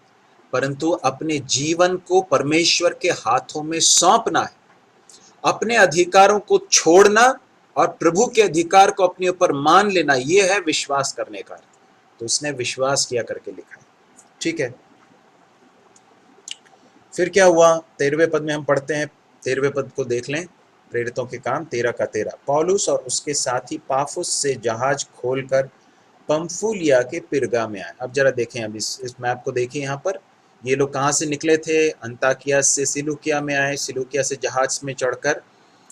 परंतु अपने जीवन को परमेश्वर के हाथों में सौंपना है, अपने अधिकारों को छोड़ना और प्रभु के अधिकार को अपने ऊपर मान लेना, यह है विश्वास करने का अर्थ। तो उसने विश्वास किया करके लिखा है, ठीक है। फिर क्या हुआ? 13वें पद में हम पढ़ते हैं, 13वें पद को देख लें, प्रेरितों के काम 13 का 13। पौलुस और उसके साथी पाफुस से जहाज खोलकर पंफूलिया के पिरगा में आए। अब जरा देखें, अब इस मैप को देखिए। यहाँ पर ये लोग कहाँ से निकले थे? अंताकिया से सिलूकिया में आए, सिलूकिया से जहाज में चढ़कर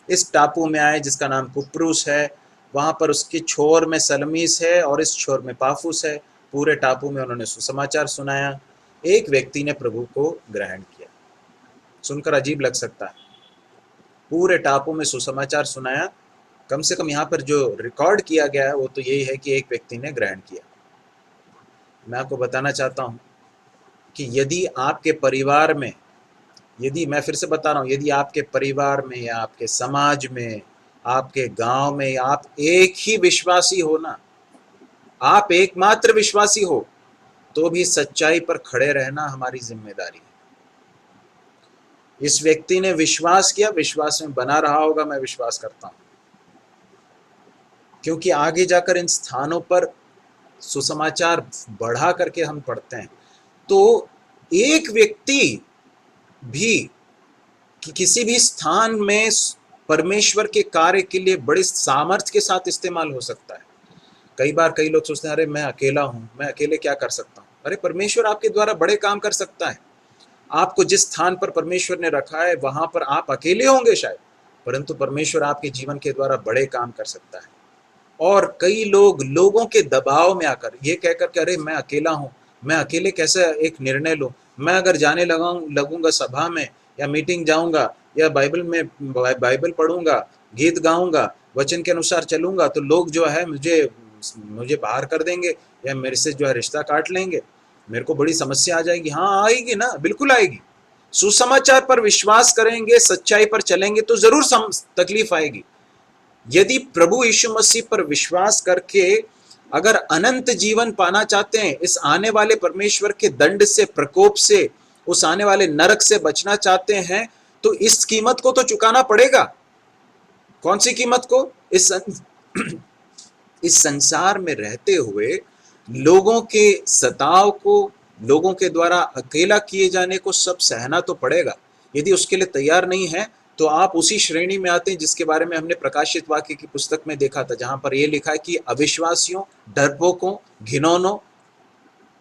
इस टापू में आए जिसका नाम कुप्रुस है। वहाँ पर उसके छोर में सलमीस है और इस छोर में पाफुस है। पूरे टापू में उन्होंने सुसमाचार सुनाया। एक व्यक्ति ने प्रभु को ग्रहण किया। सुनकर अजीब लग सकता है, पूरे टापू में सुसमाचार सुनाया। कम से कम यहाँ पर जो रिकॉर्ड किया गया है वो तो यही है कि एक व्यक्ति ने ग्रहण किया। मैं आपको बताना चाहता हूँ कि यदि आपके परिवार में, यदि, मैं फिर से बता रहा हूँ, यदि आपके परिवार में या आपके समाज में, आपके गांव में आप एक ही विश्वासी हो ना, आप एकमात्र विश्वासी हो, तो भी सच्चाई पर खड़े रहना हमारी जिम्मेदारी है। इस व्यक्ति ने विश्वास किया, विश्वास में बना रहा होगा, मैं विश्वास करता हूं, क्योंकि आगे जाकर इन स्थानों पर सुसमाचार बढ़ा करके हम पढ़ते हैं। तो एक व्यक्ति भी किसी भी स्थान में परमेश्वर के कार्य के लिए बड़े सामर्थ्य के साथ इस्तेमाल हो सकता है। कई बार कई लोग सोचते हैं, अरे मैं अकेला हूं, मैं अकेले क्या कर सकता हूं? अरे परमेश्वर आपके द्वारा बड़े काम कर सकता है। आपको जिस स्थान पर परमेश्वर ने रखा है वहां पर आप अकेले होंगे शायद, परंतु परमेश्वर आपके जीवन के द्वारा बड़े काम कर सकता है। और कई लोगों के दबाव में आकर ये कहकर कि अरे मैं अकेला हूं, मैं अकेले कैसे एक निर्णय लूं, मैं अगर जाने लगूंगा सभा में या मीटिंग जाऊंगा या बाइबल पढ़ूंगा, गीत गाऊंगा, वचन के अनुसार चलूंगा, तो लोग जो है मुझे बाहर कर देंगे या मेरे से जो है रिश्ता काट लेंगे, मेरे को बड़ी समस्या आ जाएगी। हाँ आएगी ना, बिल्कुल आएगी। सुसमाचार पर विश्वास करेंगे, सच्चाई पर चलेंगे तो जरूर तकलीफ आएगी। यदि प्रभु यीशु मसीह पर विश्वास करके अगर अनंत जीवन पाना चाहते हैं, इस आने वाले परमेश्वर के दंड से, प्रकोप से, उस आने वाले नरक से बचना चाहते हैं, तो इस कीमत को तो चुकाना पड़ेगा। कौन सी कीमत को? इस संसार में रहते हुए लोगों के सताव को, लोगों के द्वारा अकेला किए जाने को सब सहना तो पड़ेगा। यदि उसके लिए तैयार नहीं है तो आप उसी श्रेणी में आते हैं जिसके बारे में हमने प्रकाशित वाक्य की पुस्तक में देखा था, जहां पर यह लिखा है कि अविश्वासियों, डरपोकों, घिनौनों,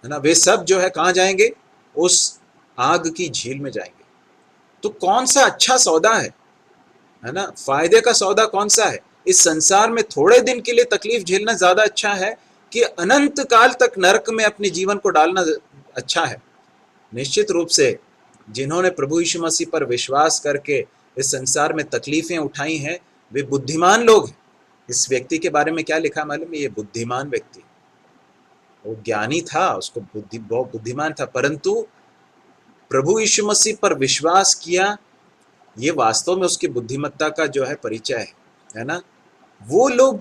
है ना, वे सब जो है कहां जाएंगे? उस आग की झील में जाएंगे। तो कौन सा अच्छा सौदा है ना? फायदे का सौदा कौन सा है? इस संसार में थोड़े दिन के लिए तकलीफ झेलना ज्यादा अच्छा है कि अनंत काल तक नरक में अपने जीवन को डालना अच्छा है? निश्चित रूप से जिन्होंने प्रभु यीशु मसीह पर विश्वास करके इस संसार में तकलीफें उठाई हैं, वे बुद्धिमान लोग हैं। इस व्यक्ति के बारे में क्या लिखा मालूम है? ये बुद्धिमान व्यक्ति, वो ज्ञानी था, उसको बहुत बुद्धिमान था, परंतु प्रभु यीशु मसीह पर विश्वास किया, ये वास्तव में उसकी बुद्धिमत्ता का जो है परिचय है ना? वो लोग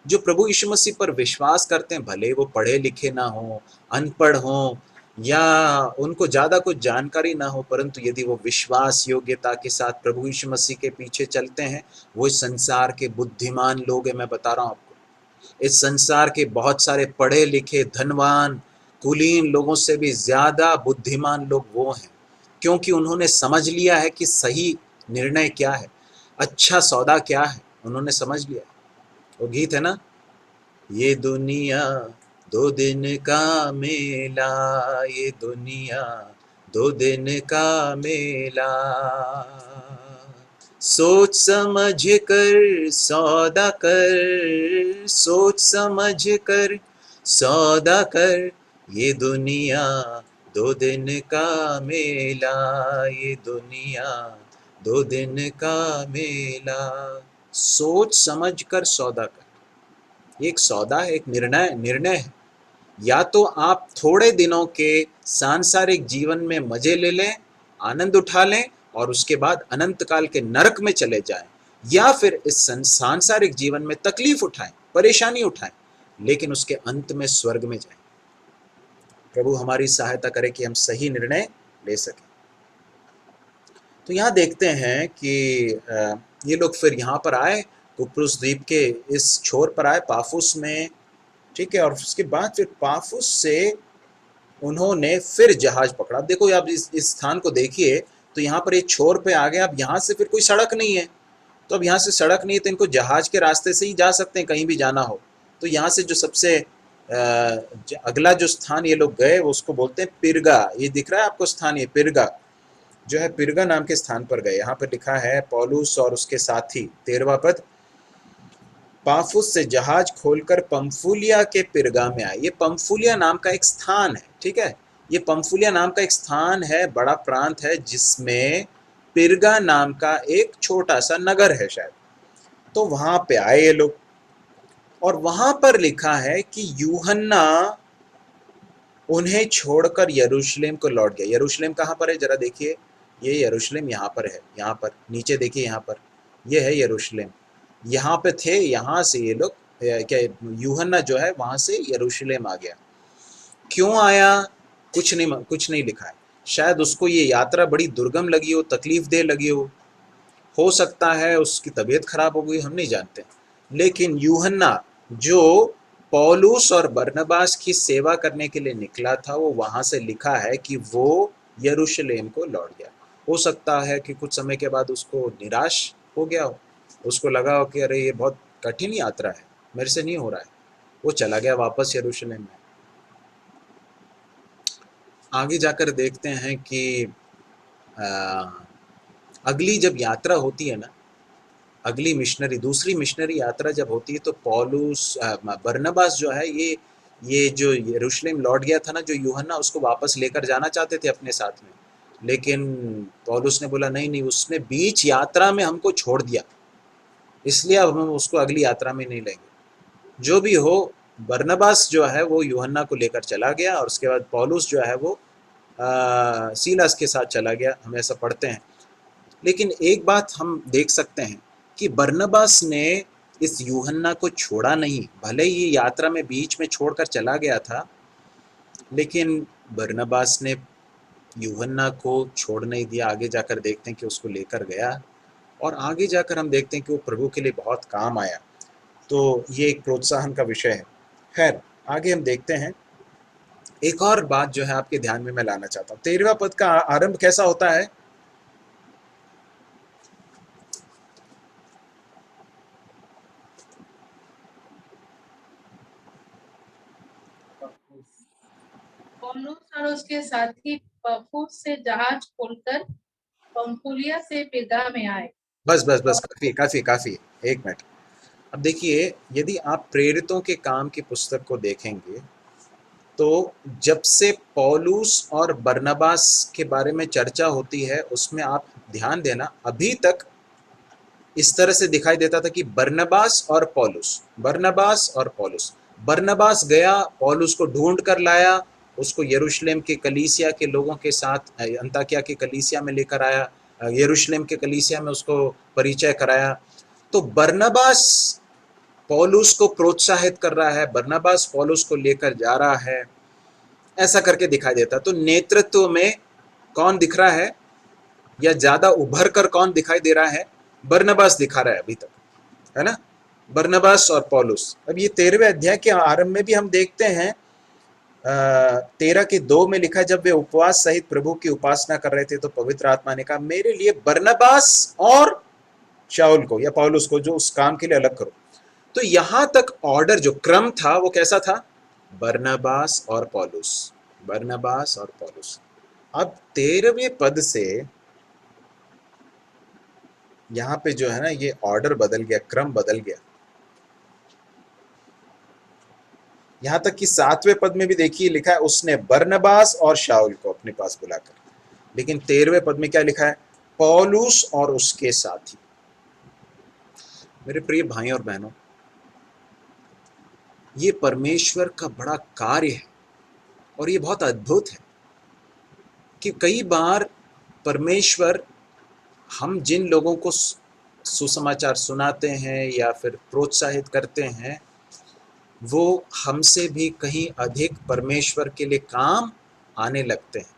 जो प्रभु यीशु मसीह पर विश्वास करते हैं, भले वो पढ़े लिखे ना हो, अनपढ़ हो, या उनको ज्यादा कुछ जानकारी ना हो, परंतु यदि वो विश्वास योग्यता के साथ प्रभु यीशु मसीह के पीछे चलते हैं, वो इस संसार के बुद्धिमान लोग हैं। मैं बता रहा हूं आपको, इस संसार के बहुत सारे पढ़े लिखे, धनवान, कुलीन लोगों से भी ज्यादा बुद्धिमान लोग वो हैं, क्योंकि उन्होंने समझ लिया है कि सही निर्णय क्या है, अच्छा सौदा क्या है, उन्होंने समझ लिया। वो गीत है ना, ये दुनिया 2 दिन का मेला, ये दुनिया 2 दिन का मेला, सोच समझ कर सौदा कर, सोच समझ कर सौदा कर, ये दुनिया 2 दिन का मेला, ये दुनिया 2 दिन का मेला। सोच समझ कर सौदा कर, एक सौदा है, एक निर्णय है। या तो आप थोड़े दिनों के सांसारिक जीवन में मजे ले लें, आनंद उठा लें, और उसके बाद अनंत काल के नरक में चले जाएं, या फिर इस सांसारिक जीवन में तकलीफ उठाएं, परेशानी उठाएं, लेकिन उसके अंत में स्वर्ग में जाएं। प्रभु हमारी सहायता करे कि हम सही निर्णय ले सकें। तो यहाँ देखते हैं कि ये लोग फिर यहाँ पर आए, कुप्रुस द्वीप के इस छोर पर आए, पाफुस में, ठीक है, और उसके बाद फिर पाफुस से उन्होंने फिर जहाज पकड़ा। देखो आप इस स्थान को देखिए, तो यहाँ पर एक छोर पे आ गए। अब यहाँ से फिर कोई सड़क नहीं है, तो अब यहाँ से सड़क नहीं है, तो इनको जहाज के रास्ते से ही जा सकते हैं कहीं भी जाना हो। तो यहाँ से जो सबसे अगला जो स्थान ये लोग गए, उसको बोलते हैं पिरगा। ये दिख रहा है आपको स्थान, ये पिरगा जो है, पिरगा नाम के स्थान पर गए। यहाँ पर लिखा है, पौलुस और उसके साथी, 13वां पद, पाफुस से जहाज खोलकर पंफूलिया के पिरगा में आए। ये पंफूलिया नाम का एक स्थान है, ठीक है, ये पंफूलिया नाम का एक स्थान है, बड़ा प्रांत है, जिसमें पिरगा नाम का एक छोटा सा नगर है शायद। तो वहां पे आए ये लोग, और वहां पर लिखा है कि यूहन्ना उन्हें छोड़कर यरूशलेम को लौट गया। यरूशलेम कहाँ पर है? जरा देखिए, ये यरूशलेम यहाँ पर है, यहाँ पर नीचे देखिए, यहाँ पर ये है यरूशलेम। यहाँ पे थे, यहाँ से ये लोग क्या, यूहन्ना जो है वहां से यरूशलेम आ गया। क्यों आया? कुछ नहीं लिखा है। शायद उसको ये यात्रा बड़ी दुर्गम लगी हो, तकलीफ दे लगी हो सकता है उसकी तबीयत खराब हो गई, हम नहीं जानते। लेकिन यूहन्ना जो पौलुस और बरनबास की सेवा करने के लिए निकला था, वो वहां से लिखा है कि वो यरूशलेम को लौट गया। हो सकता है कि कुछ समय के बाद उसको निराश हो गया हो, उसको लगा हो कि अरे ये बहुत कठिन यात्रा है, मेरे से नहीं हो रहा है, वो चला गया वापस यरूशलेम में। आगे जाकर देखते हैं कि अगली जब यात्रा होती है ना, अगली दूसरी मिशनरी यात्रा जब होती है, तो पौलुस बरनबास जो है, ये जो यरूशलेम लौट गया था ना, जो यूहन्ना, उसको वापस लेकर जाना चाहते थे अपने साथ में, लेकिन पौलुस ने बोला नहीं, उसने बीच यात्रा में हमको छोड़ दिया, इसलिए अब हम उसको अगली यात्रा में नहीं लेंगे। जो भी हो, बरनबास जो है वो यूहन्ना को लेकर चला गया, और उसके बाद पौलुस जो है वो सीलास के साथ चला गया, हम ऐसा पढ़ते हैं। लेकिन एक बात हम देख सकते हैं कि बरनबास ने इस यूहन्ना को छोड़ा नहीं। भले ही यात्रा में बीच में छोड़कर चला गया था, लेकिन बरनबास ने यूहन्ना को छोड़ नहीं दिया। आगे जाकर देखते हैं कि उसको लेकर गया, और आगे जाकर हम देखते हैं कि वो प्रभु के लिए बहुत काम आया। तो ये एक प्रोत्साहन का विषय है। खैर, आगे हम देखते हैं। एक और बात जो है आपके ध्यान में मैं लाना चाहता हूँ, 13वां पद का आरंभ कैसा होता है? पौलुस और उसके साथी पफुस से जहाज खोलकर पंफुलिया से पेगा में आए। बस बस बस, काफी काफी काफी। एक मिनट। अब देखिए, यदि आप प्रेरितों के काम की पुस्तक को देखेंगे तो जब से पौलुस और बरनबास के बारे में चर्चा होती है, उसमें आप ध्यान देना, अभी तक इस तरह से दिखाई देता था कि बरनबास और पौलुस, बरनबास और पौलुस। बरनबास गया, पौलुस को ढूंढ कर लाया, उसको यरूशलेम के कलीसिया के लोगों के साथ अंताकिया के कलीसिया में लेकर आया, यरूशलेम के कलीसिया में उसको परिचय कराया। तो बरनबास पौलुस को प्रोत्साहित कर रहा है, बरनबास पौलुस को लेकर जा रहा है, ऐसा करके दिखाई देता। तो नेतृत्व में कौन दिख रहा है, या ज्यादा उभर कर कौन दिखाई दे रहा है? बरनबास दिखा रहा है अभी तक, है ना? बरनबास और पौलुस। अब ये 13वें अध्याय के आरंभ में भी हम देखते हैं, 13:2 में लिखा है, जब वे उपवास सहित प्रभु की उपासना कर रहे थे तो पवित्र आत्मा ने कहा, मेरे लिए बरनबास और शाऊल को या पौलुस को जो उस काम के लिए अलग करो। तो यहां तक ऑर्डर, जो क्रम था, वो कैसा था? बरनबास और पौलुस, बरनबास और पौलुस। अब 13वें पद से यहां पे जो है ना, ये ऑर्डर बदल गया, क्रम बदल गया। यहां तक कि 7वें पद में भी देखिए लिखा है, उसने बरनबास और शाऊल को अपने पास बुलाकर। लेकिन 13वें पद में क्या लिखा है? पौलुस और उसके साथी। मेरे प्रिय भाई और बहनों, ये परमेश्वर का बड़ा कार्य है, और ये बहुत अद्भुत है कि कई बार परमेश्वर हम जिन लोगों को सुसमाचार सुनाते हैं या फिर प्रोत्साहित करते हैं, वो हमसे भी कहीं अधिक परमेश्वर के लिए काम आने लगते हैं।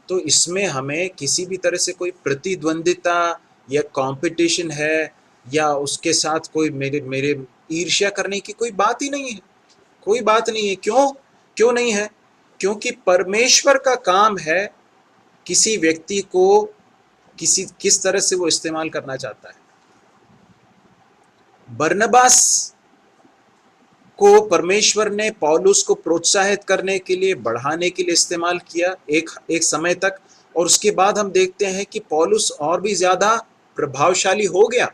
तो इसमें हमें किसी भी तरह से कोई प्रतिद्वंदिता या कंपटीशन है, या उसके साथ कोई मेरे मेरे ईर्ष्या करने की कोई बात ही नहीं है, कोई बात नहीं है। क्यों नहीं है? क्योंकि परमेश्वर का काम है किसी व्यक्ति को किस तरह से वो इस्तेमाल करना चाहता है। बरनबास को परमेश्वर ने पौलुस को प्रोत्साहित करने के लिए, बढ़ाने के लिए इस्तेमाल किया एक समय तक, और उसके बाद हम देखते हैं कि पौलुस और भी ज्यादा प्रभावशाली हो गया,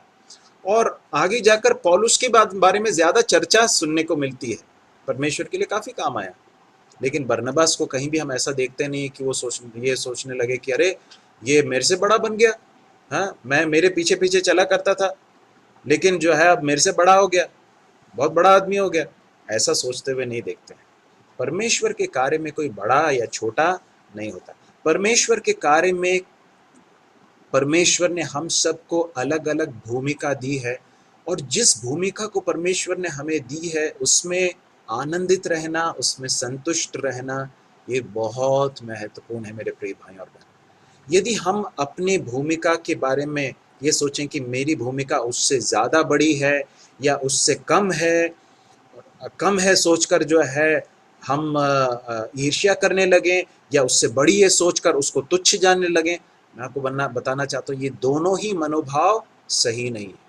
और आगे जाकर पौलुस के बारे में ज्यादा चर्चा सुनने को मिलती है। परमेश्वर के लिए काफी काम आया। लेकिन बरनबास को कहीं भी हम ऐसा देखते नहीं कि वो ये सोचने लगे कि अरे ये मेरे से बड़ा बन गया, हाँ, मैं मेरे पीछे पीछे चला करता था, लेकिन जो है अब मेरे से बड़ा हो गया, बहुत बड़ा आदमी हो गया। ऐसा सोचते हुए नहीं देखते हैं। परमेश्वर के कार्य में कोई बड़ा या छोटा नहीं होता। परमेश्वर के कार्य में परमेश्वर ने हम सबको अलग अलग भूमिका दी है, और जिस भूमिका को परमेश्वर ने हमें दी है उसमें आनंदित रहना, उसमें संतुष्ट रहना, ये बहुत महत्वपूर्ण है मेरे प्रिय भाई और बहन। यदि हम अपनी भूमिका के बारे में ये सोचें कि मेरी भूमिका उससे ज़्यादा बड़ी है या उससे कम है सोचकर जो है हम ईर्ष्या करने लगें, या उससे बड़ी है सोचकर उसको तुच्छ जानने लगें, मैं आपको बताना चाहता हूँ, ये दोनों ही मनोभाव सही नहीं है।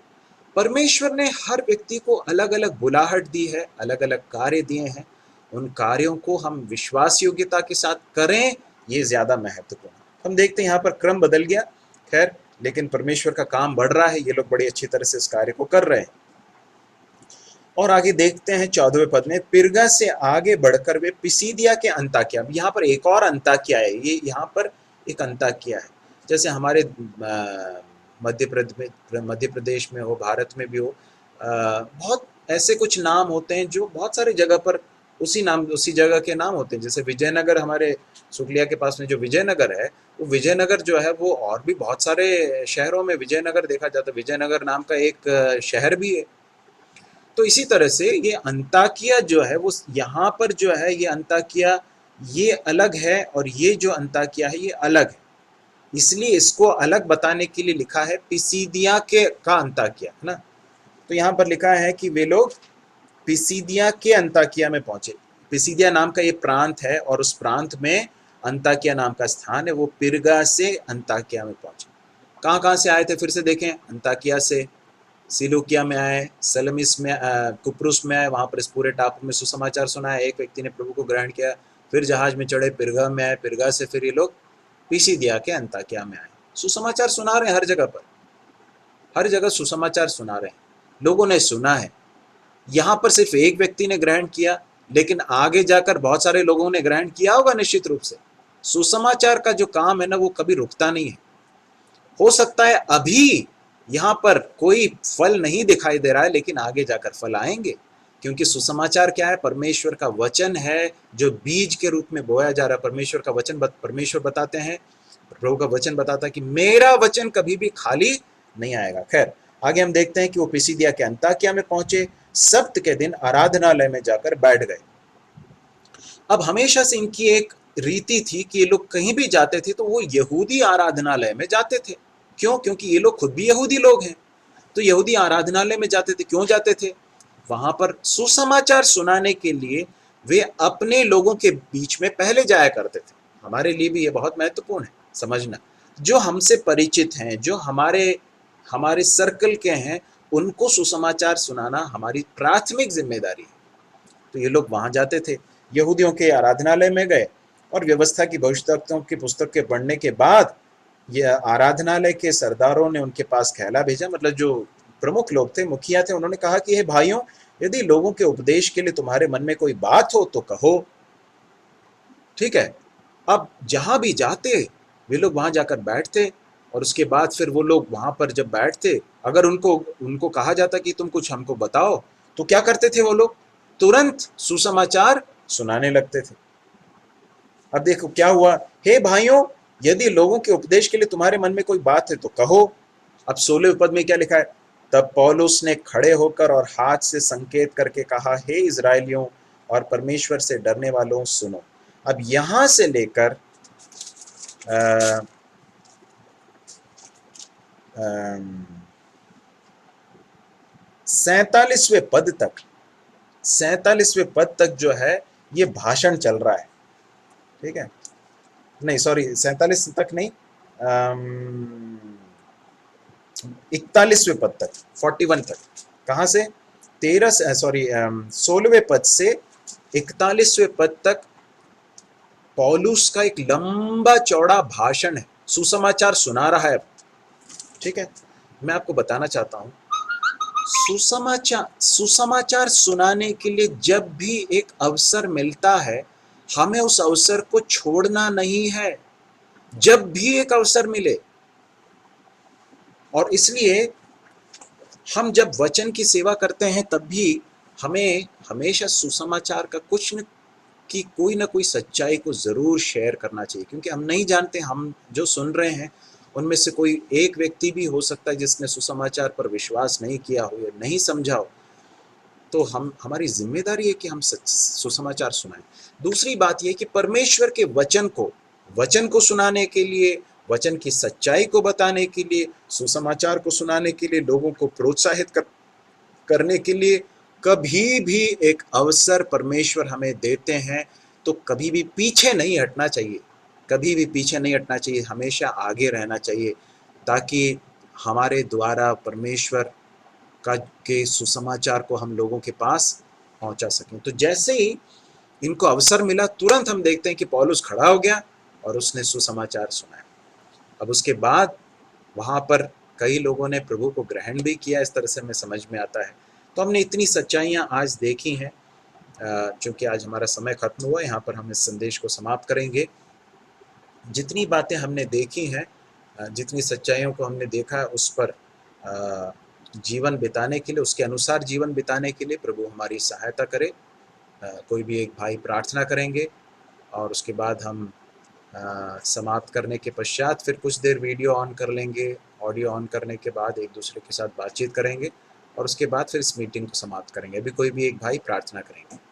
परमेश्वर ने हर व्यक्ति को अलग अलग बुलाहट दी है, अलग अलग कार्य दिए हैं। उन कार्यों को हम विश्वास योग्यता के साथ करें, ये ज्यादा महत्वपूर्ण है। हम देखते हैं यहाँ पर क्रम बदल गया, खैर, लेकिन परमेश्वर का काम बढ़ रहा है, ये लोग बड़ी अच्छी तरह से इस कार्य को कर रहे हैं। और आगे देखते हैं 14वें पद में, पिरगा से आगे बढ़कर वे पिसीदिया के अंताकिया। यहाँ पर एक और अंताकिया है, ये यहाँ पर एक अंताकिया है, जैसे हमारे मध्य प्रदेश में हो, भारत में भी हो, बहुत ऐसे कुछ नाम होते हैं जो बहुत सारी जगह पर उसी जगह के नाम होते हैं। जैसे विजयनगर, हमारे सुकलिया के पास में जो विजयनगर है, वो विजयनगर जो है वो, और भी बहुत सारे शहरों में विजयनगर देखा जाता है। विजयनगर नाम का एक शहर भी है, तो इसी तरह से ये अंताकिया जो है वो यहाँ पर जो है ये अंताकिया ये अलग है और ये जो अंताकिया है ये अलग है, इसलिए इसको अलग बताने के लिए लिखा है पिसीदिया के का अंताकिया, है ना। तो यहाँ पर लिखा है कि वे लोग पिसीदिया के अंताकिया में पहुंचे। पिसीदिया नाम का ये प्रांत है और उस प्रांत में अंताकिया नाम का स्थान है। वो पिरगा से अंताकिया में पहुंचे। कहाँ कहाँ से आए थे फिर से देखें, अंताकिया से सिलूकिया में आए, सलमिस में कुप्रुस में आए, वहाँ पर इस पूरे टापू में सुसमाचार सुनाया, एक व्यक्ति ने प्रभु को ग्रहण किया, फिर जहाज में चढ़े, पिरगा में आए, पिरगा से फिर ये लोग पिसीदिया के अंताकिया में आए। सुसमाचार सुना रहे हैं हर जगह पर, हर जगह सुसमाचार सुना रहे हैं, लोगों ने सुना है। यहाँ पर सिर्फ एक व्यक्ति ने ग्रहण किया, लेकिन आगे जाकर बहुत सारे लोगों ने ग्रहण किया होगा निश्चित रूप से। सुसमाचार का जो काम है ना वो कभी रुकता नहीं है। हो सकता है अभी यहाँ पर कोई फल नहीं दिखाई दे रहा है, लेकिन आगे जाकर फल आएंगे, क्योंकि सुसमाचार क्या है, परमेश्वर का वचन है जो बीज के रूप में बोया जा रहा है। परमेश्वर का वचन परमेश्वर बताते हैं, प्रभु का वचन बताता है कि मेरा वचन कभी भी खाली नहीं आएगा। खैर आगे हम देखते हैं कि वो पिसीदिया के अंताकिया में पहुंचे, सब्त के दिन आराधनालय में जाकर बैठ गए। अब हमेशा से इनकी एक रीति थी कि ये लोग कहीं भी जाते थे तो वो यहूदी आराधनालय में जाते थे। क्यों? क्योंकि ये लोग खुद भी यहूदी लोग हैं, तो यहूदी आराधनालय में जाते थे। क्यों जाते थे? वहां पर सुसमाचार सुनाने के लिए वे अपने लोगों के बीच में पहले जाया करते थे। हमारे लिए भी ये बहुत महत्वपूर्ण है समझना, जो हमसे परिचित हैं, जो हमारे सर्कल के हैं, उनको सुसमाचार सुनाना हमारी प्राथमिक जिम्मेदारी है। तो ये लोग वहां जाते थे, यहूदियों के आराधनालय में गए और व्यवस्था की भविष्यवक्ताओं की पुस्तक के पढ़ने के बाद ये आराधनालय के सरदारों ने उनके पास कहला भेजा, मतलब जो प्रमुख लोग थे, मुखिया थे, उन्होंने कहा कि हे भाइयों, यदि लोगों के उपदेश के लिए तुम्हारे मन में कोई बात हो तो कहो। ठीक है। अब जहां भी जाते वे लोग वहां जाकर बैठते और उसके बाद फिर वो लोग वहां पर जब बैठते, अगर उनको कहा जाता कि तुम कुछ हमको बताओ, तो क्या करते थे वो लोग? तुरंत सुसमाचार सुनाने लगते थे। अब देखो क्या हुआ, हे भाइयों, यदि लोगों के उपदेश के लिए तुम्हारे मन में कोई बात है तो कहो। अब 16वें पद में क्या लिखा है? तब पौलुस ने खड़े होकर और हाथ से संकेत करके कहा, हे इजराइलियों और परमेश्वर से डरने वालों सुनो। अब यहां से लेकर 47वें पद तक, 47वें पद तक जो है ये भाषण चल रहा है। ठीक है, नहीं सॉरी 47 तक नहीं, 41वें पद तक, 41 तक। कहाँ से? 16वें पद से 41वें पद तक पौलुस का एक लंबा चौड़ा भाषण है, सुसमाचार सुना रहा है। ठीक है, मैं आपको बताना चाहता हूं, सुसमाचार सुनाने के लिए जब भी एक अवसर मिलता है, हमें उस अवसर को छोड़ना नहीं है, जब भी एक अवसर मिले। और इसलिए हम जब वचन की सेवा करते हैं तब भी हमें हमेशा सुसमाचार का कोई ना कोई सच्चाई को जरूर शेयर करना चाहिए, क्योंकि हम नहीं जानते, हम जो सुन रहे हैं उनमें से कोई एक व्यक्ति भी हो सकता है जिसने सुसमाचार पर विश्वास नहीं किया हो या नहीं समझा हो। तो हमारी जिम्मेदारी है कि हम सुसमाचार सुनाएं। दूसरी बात यह कि परमेश्वर के वचन को सुनाने के लिए, वचन की सच्चाई को बताने के लिए, सुसमाचार को सुनाने के लिए, लोगों को प्रोत्साहित करने के लिए कभी भी एक अवसर परमेश्वर हमें देते हैं तो कभी भी पीछे नहीं हटना चाहिए, कभी भी पीछे नहीं हटना चाहिए, हमेशा आगे रहना चाहिए, ताकि हमारे द्वारा परमेश्वर के सुसमाचार को हम लोगों के पास पहुंचा सकें। तो जैसे ही इनको अवसर मिला, तुरंत हम देखते हैं कि पौलुस खड़ा हो गया और उसने सुसमाचार सुनाया। अब उसके बाद वहां पर कई लोगों ने प्रभु को ग्रहण भी किया, इस तरह से हमें समझ में आता है। तो हमने इतनी सच्चाइयाँ आज देखी हैं। चूँकि आज हमारा समय खत्म हुआ, यहाँ पर हम इस संदेश को समाप्त करेंगे। जितनी बातें हमने देखी हैं, जितनी सच्चाइयों को हमने देखा, उस पर जीवन बिताने के लिए, उसके अनुसार जीवन बिताने के लिए प्रभु हमारी सहायता करे। कोई भी एक भाई प्रार्थना करेंगे और उसके बाद हम समाप्त करने के पश्चात फिर कुछ देर वीडियो ऑन कर लेंगे। ऑडियो ऑन करने के बाद एक दूसरे के साथ बातचीत करेंगे और उसके बाद फिर इस मीटिंग को समाप्त करेंगे। अभी कोई भी एक भाई प्रार्थना करेंगे।